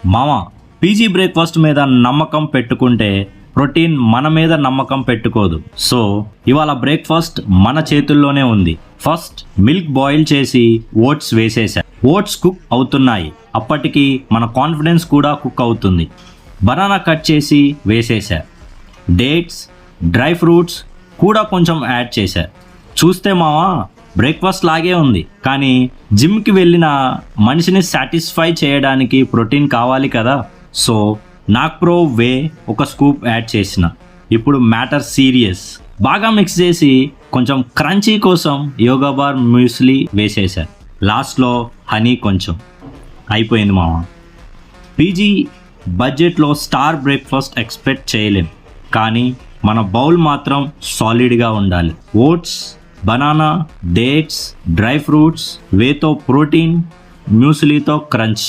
మామ, PG breakfast మీద నమ్మకం పెట్టుకుంటే ప్రోటీన్ మన మీద నమ్మకం పెట్టుకోదు. సో ఇవాళ బ్రేక్ఫాస్ట్ మన చేతుల్లోనే ఉంది. ఫస్ట్ మిల్క్ బాయిల్ చేసి ఓట్స్ వేసేసా. ఓట్స్ కుక్ అవుతున్నాయి, అప్పటికి మన కాన్ఫిడెన్స్ కూడా కుక్ అవుతుంది. బనానా కట్ చేసి వేసేసా. డేట్స్, డ్రై ఫ్రూట్స్ కూడా కొంచెం యాడ్ చేశా. చూస్తే మావా బ్రేక్ఫాస్ట్ లాగే ఉంది, కానీ జిమ్కి వెళ్ళిన మనిషిని సాటిస్ఫై చేయడానికి ప్రోటీన్ కావాలి కదా. సో నాక్ ప్రో వే ఒక స్కూప్ యాడ్ చేసిన. ఇప్పుడు మ్యాటర్ సీరియస్. బాగా మిక్స్ చేసి కొంచెం క్రంచీ కోసం యోగా బార్ మ్యూస్లీ వేసేసా. లాస్ట్లో హనీ కొంచెం. అయిపోయింది మామ. పీజీ బడ్జెట్లో స్టార్ బ్రేక్ఫాస్ట్ ఎక్స్పెక్ట్ చేయలేం, కానీ మన బౌల్ మాత్రం సాలిడ్గా ఉండాలి. Oats, banana, dates, dry fruits, వేతో ప్రోటీన్, మ్యూస్లీతో క్రంచ్.